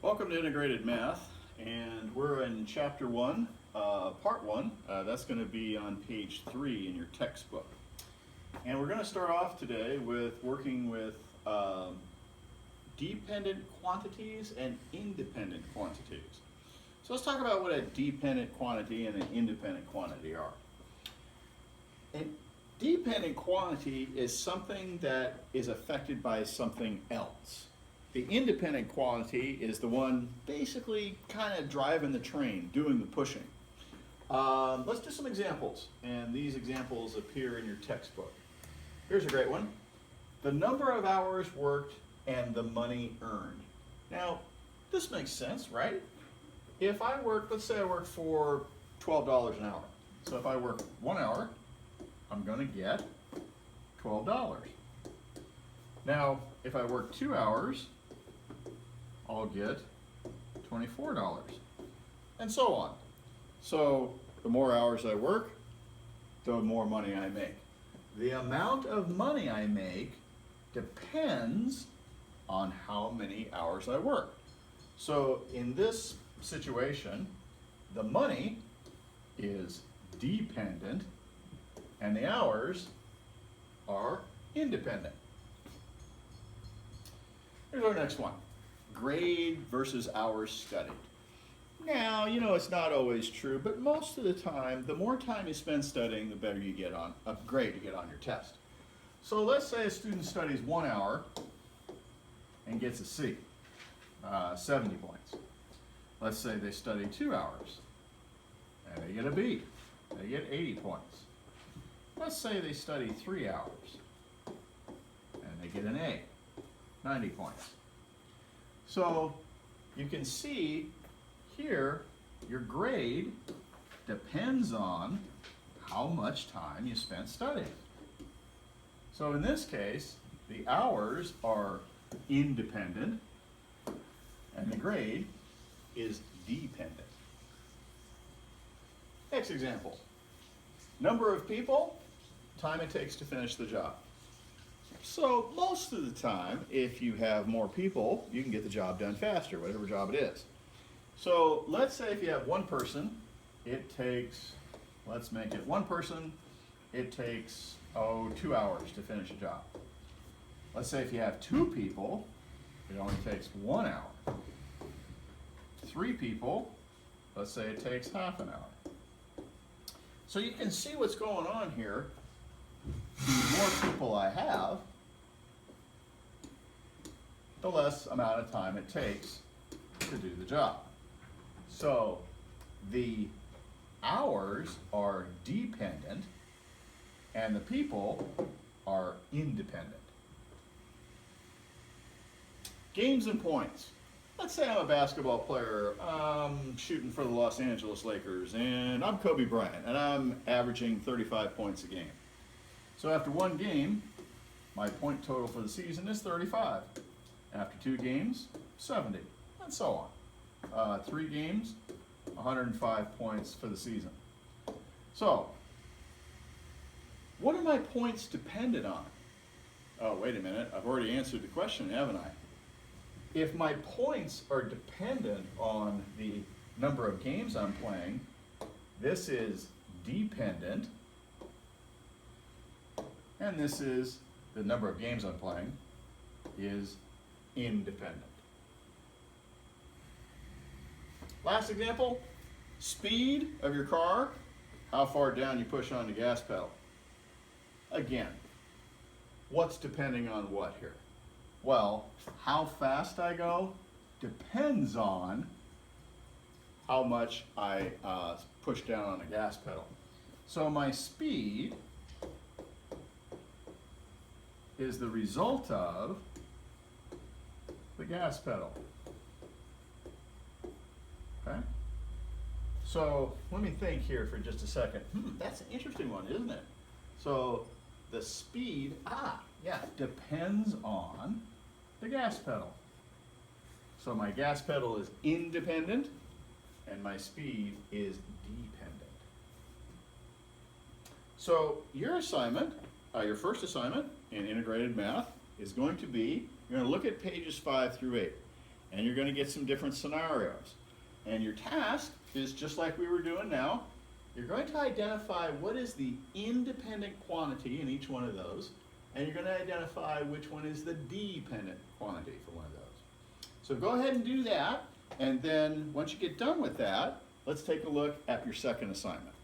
Welcome to Integrated Math, and we're in Chapter 1, Part 1. That's going to be on page 3 in your textbook. And we're going to start off today with working with dependent quantities and independent quantities. So let's talk about what a dependent quantity and an independent quantity are. A dependent quantity is something that is affected by something else. The independent quantity is the one basically kind of driving the train, doing the pushing. Let's do some examples, and these examples appear in your textbook. Here's a great one. The number of hours worked and the money earned. Now, this makes sense, right? If I work, let's say I work for $12 an hour. So if I work 1 hour, I'm going to get $12. Now, if I work 2 hours, I'll get $24, and so on. So the more hours I work, the more money I make. The amount of money I make depends on how many hours I work. So in this situation, the money is dependent and the hours are independent. Here's our next one. Grade versus hours studied. Now, you know, it's not always true, but most of the time, the more time you spend studying, the better you get on a grade you get on your test. So let's say a student studies 1 hour and gets a C, 70 points. Let's say they study 2 hours and they get a B, they get 80 points. Let's say they study 3 hours and they get an A, 90 points. So you can see here your grade depends on how much time you spent studying. So in this case, the hours are independent and the grade is dependent. Next example. Number of people, time it takes to finish the job. So most of the time, if you have more people, you can get the job done faster, whatever job it is. So let's say if you have one person, it takes, let's make it one person, it takes, 2 hours to finish a job. Let's say if you have 2 people, it only takes 1 hour. 3 people, let's say it takes half an hour. So you can see what's going on here. The more people I have, the less amount of time it takes to do the job. So the hours are dependent and the people are independent. Games and points. Let's say I'm a basketball player, I'm shooting for the Los Angeles Lakers, and I'm Kobe Bryant, and I'm averaging 35 points a game. So after one game, my point total for the season is 35. After 2 games, 70, and so on. 3 games, 105 points for the season. So, what are my points dependent on? Oh, wait a minute, I've already answered the question, haven't I? If my points are dependent on the number of games I'm playing, this is dependent, and this is the number of games I'm playing is independent. Last example, speed of your car, how far down you push on the gas pedal. Again, what's depending on what here? Well, how fast I go depends on how much I push down on the gas pedal. So my speed is the result of the gas pedal. Okay? So let me think here for just a second. That's an interesting one, isn't it? So the speed, depends on the gas pedal. So my gas pedal is independent and my speed is dependent. So your assignment, your first assignment in integrated math is going to be, you're going to look at pages 5 through 8. and you're going to get some different scenarios. And your task is just like we were doing now. You're going to identify what is the independent quantity in each one of those, and you're going to identify which one is the dependent quantity for one of those. So go ahead and do that, and then once you get done with that, let's take a look at your second assignment.